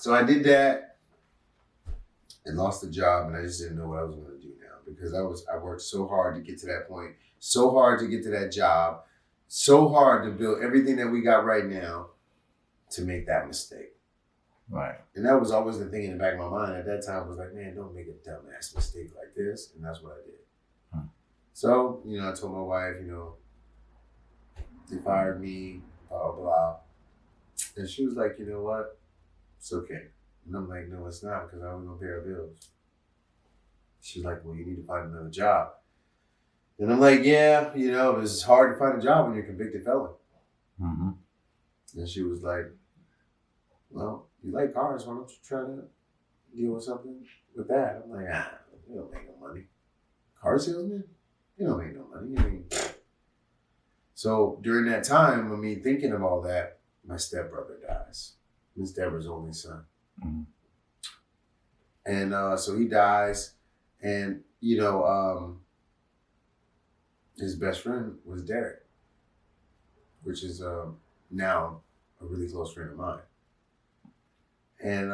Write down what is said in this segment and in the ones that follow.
So I did that and lost the job, and I just didn't know what I was going to do now because I worked so hard to get to that point, so hard to get to that job, so hard to build everything that we got right now to make that mistake. Right. And that was always the thing in the back of my mind at that time was like, man, don't make a dumbass mistake like this. And that's what I did. So, I told my wife, they fired me, blah, blah, blah. And she was like, you know what? It's okay. And I'm like, no, it's not because I was going to pay our bills. She's like, well, you need to find another job. And I'm like, yeah, it's hard to find a job when you're a convicted felon. Mm-hmm. And she was like, well, you like cars, why don't you try to deal with something with that? I'm like, you don't make no money. Car salesman? You don't make no money. So during that time, of me thinking of all that, my stepbrother dies. Miss Deborah's only son. Mm-hmm. And so he dies, and, his best friend was Derek, which is now a really close friend of mine. And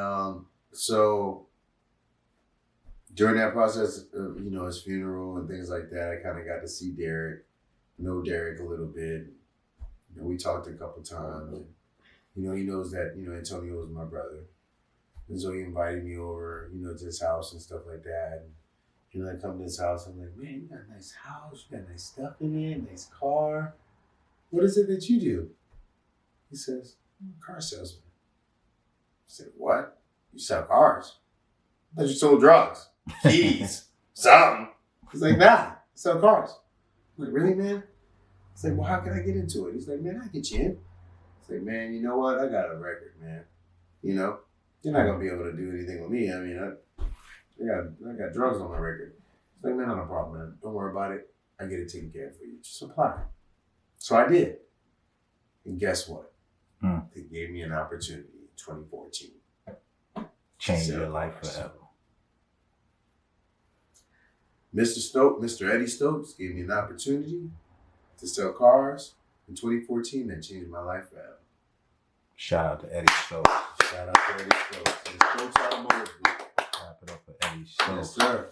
so during that process of, his funeral and things like that, I kind of got to see Derek, know Derek a little bit. We talked a couple times. And, he knows that, Antonio was my brother. And so he invited me over, to his house and stuff like that. And, I come to his house, I'm like, man, you got a nice house, you got nice stuff in it, nice car. What is it that you do? He says, I'm a car salesman. I said, what? You sell cars? I thought you sold drugs, keys, something. He's like, nah, I sell cars. I'm like, really, man? He's like, well, how can I get into it? He's like, man, I get you in. He's like, man, you know what? I got a record, man. You're not going to be able to do anything with me. I mean, I got drugs on my record. He's like, man, not a problem, man. Don't worry about it. I get it taken care of for you. Just apply. So I did. And guess what? They gave me an opportunity in 2014. Change your life forever. Mr. Eddie Stokes gave me an opportunity to sell cars in 2014 that changed my life forever. Shout out to Eddie Stokes. Shout out to Eddie Stokes. And the Stokes Automotive Group. Clap it up for Eddie Stokes. Yes, sir.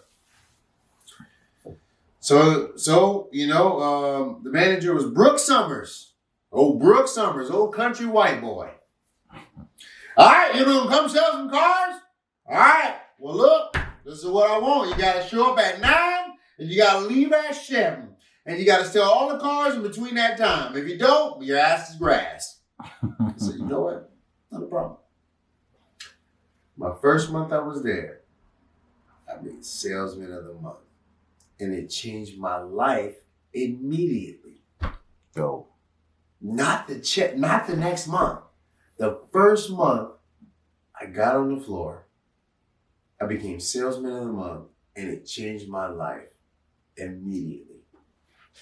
So the manager was Brooke Summers. Brooke Summers, old country white boy. All right, come sell some cars? All right, well, look, this is what I want. You got to show up at 9, and you got to leave at 7. And you got to sell all the cars in between that time. If you don't, your ass is grass. I said, you know what? Not a problem. My first month I was there, I made Salesman of the Month. And it changed my life immediately. Go. Not the next month. The first month, I got on the floor. I became Salesman of the Month, and it changed my life immediately.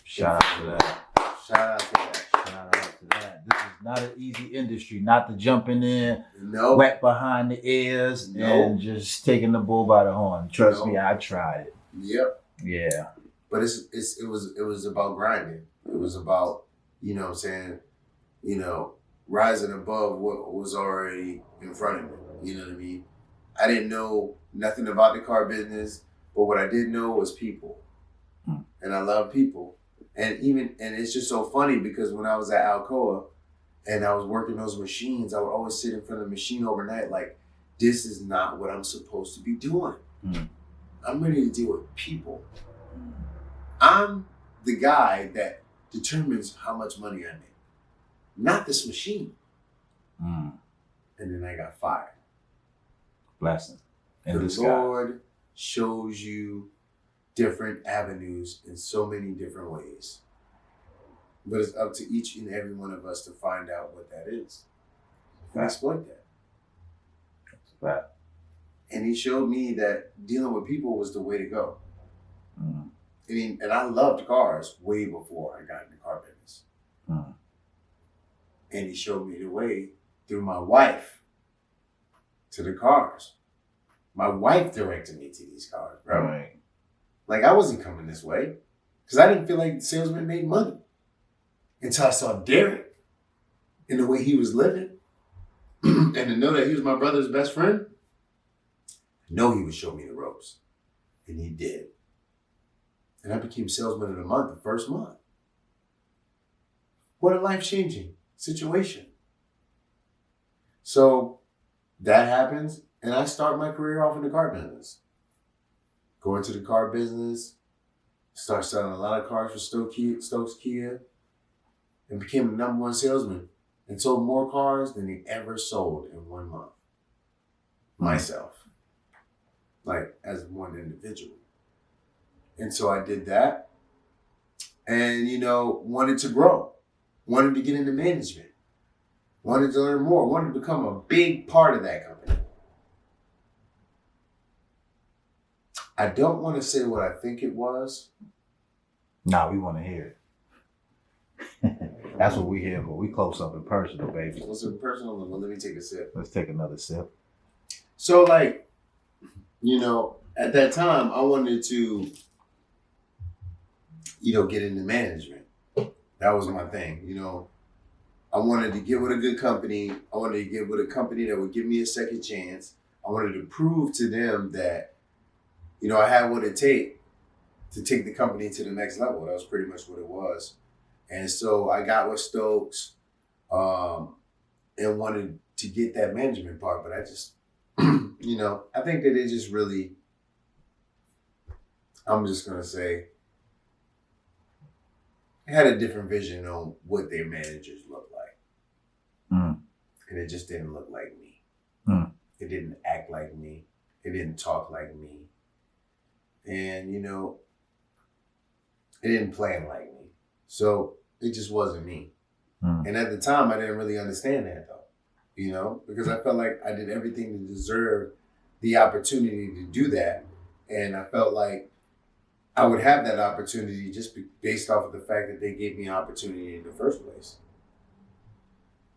Shout out to that. Shout out to that. Shout out to that. This is not an easy industry. Not the jumping in, Nope. wet behind the ears, and just taking the bull by the horn. Trust me, I tried it. Yep. Yeah. But it was about grinding. It was about, rising above what was already in front of me. You know what I mean? I didn't know nothing about the car business, but what I did know was people. And I love people. And it's just so funny because when I was at Alcoa and I was working those machines, I would always sit in front of the machine overnight like, this is not what I'm supposed to be doing. I'm ready to deal with people. I'm the guy that determines how much money I make, not this machine. And then I got fired. Blessing. And the Lord shows you different avenues in so many different ways. But it's up to each and every one of us to find out what that is and exploit that. That's a fact. And he showed me that dealing with people was the way to go. And I loved cars way before I got in the car business. And he showed me the way through my wife to the cars. My wife directed me to these cars, bro. Right. Like, I wasn't coming this way because I didn't feel like the salesman made money until I saw Derek and the way he was living. and to know that he was my brother's best friend, I know he would show me the ropes. And he did. And I became salesman of the month the first month. What a life-changing situation. So that happens, and I start my career off in the car business. Go into the car business, start selling a lot of cars for Stokes Kia, and became the number one salesman and sold more cars than he ever sold in 1 month. Myself. Like, as one individual. And so I did that and, wanted to grow, wanted to get into management, wanted to learn more, wanted to become a big part of that company. I don't want to say what I think it was. Nah, we want to hear it. That's what we here for. We close up and personal, baby. What's in personal? Well, let me take a sip. Let's take another sip. So, at that time, I wanted to, get into management. That was my thing, I wanted to get with a good company. I wanted to get with a company that would give me a second chance. I wanted to prove to them that, I had what it takes to take the company to the next level. That was pretty much what it was. And so I got with Stokes and wanted to get that management part. But I just, I think that it just really, I'm just going to say, had a different vision on what their managers look like. Mm. And it just didn't look like me. Mm. It didn't act like me. It didn't talk like me. And, it didn't plan like me. So it just wasn't me. Mm. And at the time, I didn't really understand that though, because I felt like I did everything to deserve the opportunity to do that. And I felt like I would have that opportunity just based off of the fact that they gave me an opportunity in the first place.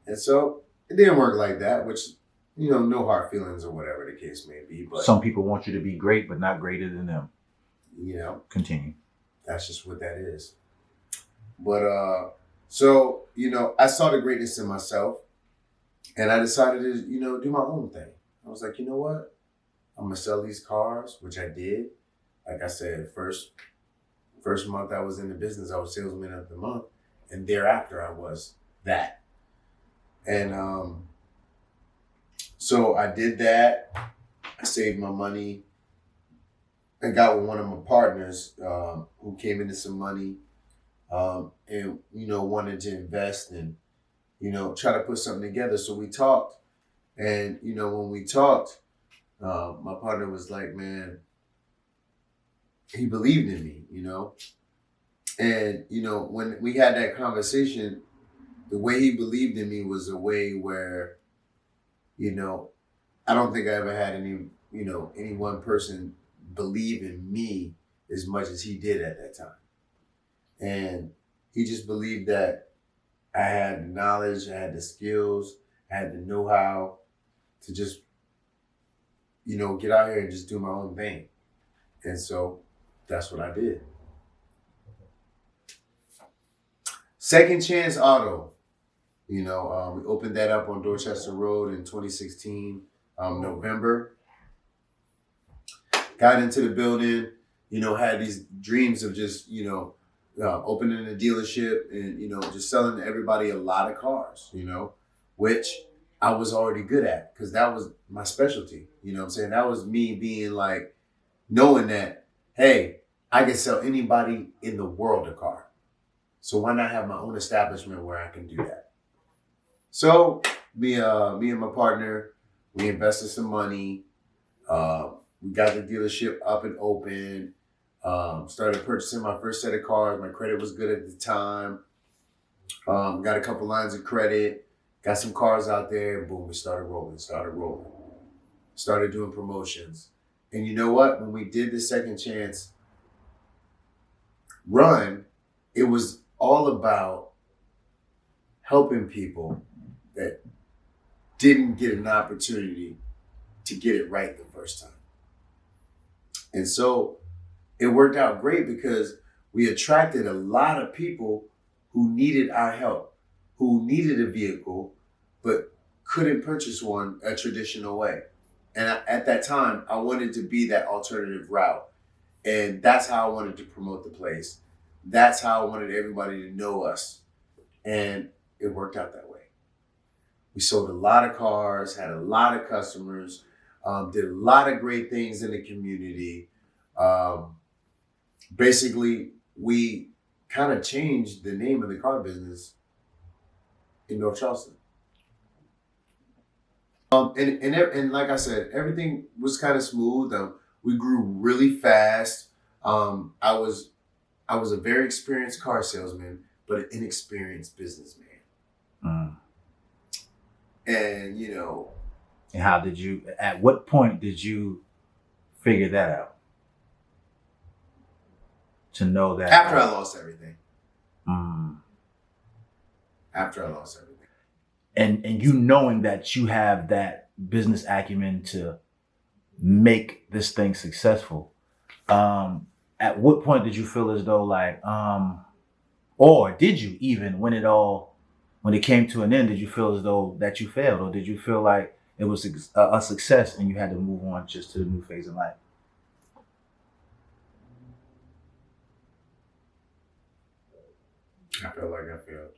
And so it didn't work like that, which, no hard feelings or whatever the case may be. But some people want you to be great, but not greater than them. Continue. That's just what that is. But, so, I saw the greatness in myself and I decided to, do my own thing. I was like, you know what? I'm going to sell these cars, which I did. Like I said, first month I was in the business, I was salesman of the month. And thereafter I was that. And so I did that. I saved my money. I got with one of my partners who came into some money and, wanted to invest and, try to put something together. So we talked. And, when we talked, my partner was like, man, he believed in me, And, when we had that conversation, the way he believed in me was a way where, I don't think I ever had any one person believe in me as much as he did at that time. And he just believed that I had the knowledge, I had the skills, I had the know-how to just, get out here and just do my own thing. And so that's what I did. Second Chance Auto. We opened that up on Dorchester Road in 2016, November. Got into the building, had these dreams of just, opening a dealership and, just selling to everybody a lot of cars, which I was already good at because that was my specialty. What I'm saying? That was me being like, knowing that, hey, I can sell anybody in the world a car. So why not have my own establishment where I can do that? So me and my partner, we invested some money. We got the dealership up and open. Started purchasing my first set of cars. My credit was good at the time. Got a couple lines of credit. Got some cars out there. And boom, we started rolling. Started doing promotions. And you know what? When we did the Second Chance run, it was all about helping people that didn't get an opportunity to get it right the first time. And so it worked out great because we attracted a lot of people who needed our help, who needed a vehicle, but couldn't purchase one a traditional way. And at that time, I wanted to be that alternative route. And that's how I wanted to promote the place. That's how I wanted everybody to know us. And it worked out that way. We sold a lot of cars, had a lot of customers, did a lot of great things in the community. Basically, we kind of changed the name of the car business in North Charleston. And like I said, everything was kind of smooth. We grew really fast. I was a very experienced car salesman, but an inexperienced businessman. Mm. And And how did you? At what point did you figure that out? To know that after I lost everything. Mm. After I lost everything. And you knowing that you have that business acumen to make this thing successful. At what point did you feel as though or did you even when it came to an end, did you feel as though that you failed, or did you feel like it was a success and you had to move on just to the new phase in life? I felt like I failed.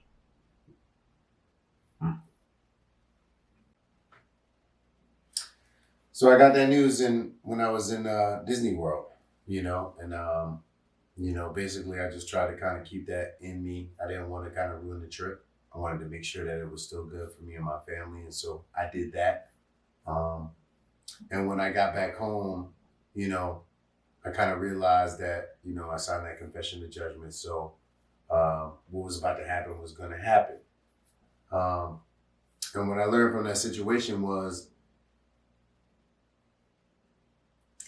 So I got that news when I was in Disney World, and basically I just tried to kind of keep that in me. I didn't want to kind of ruin the trip. I wanted to make sure that it was still good for me and my family, and so I did that. And when I got back home, I kind of realized that I signed that confession of judgment. So what was about to happen was going to happen. And what I learned from that situation was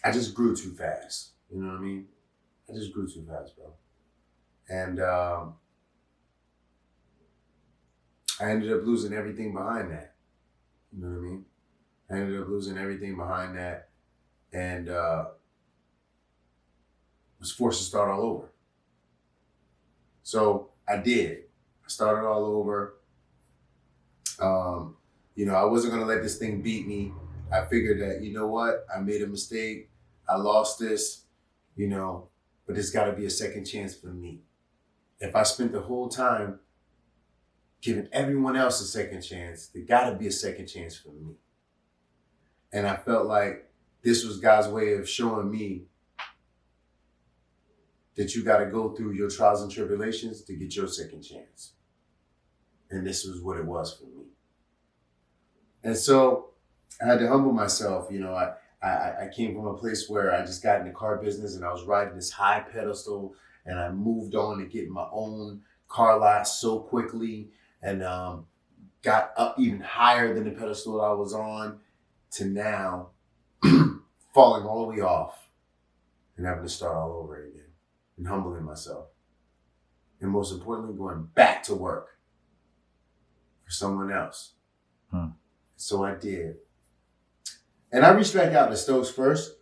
I just grew too fast. You know what I mean? I just grew too fast, bro. And I ended up losing everything behind that. You know what I mean? I ended up losing everything behind that and was forced to start all over. So I did. I started all over. I wasn't going to let this thing beat me. I figured that, you know what? I made a mistake. I lost this, but there's got to be a second chance for me. If I spent the whole time giving everyone else a second chance, there got to be a second chance for me. And I felt like this was God's way of showing me that you got to go through your trials and tribulations to get your second chance. And this was what it was for me. And so I had to humble myself. I came from a place where I just got in the car business and I was riding this high pedestal, and I moved on to get my own car lot so quickly and got up even higher than the pedestal I was on to now falling all the way off and having to start all over again and humbling myself. And most importantly, going back to work for someone else. So I did. And I reached back out to Stokes first.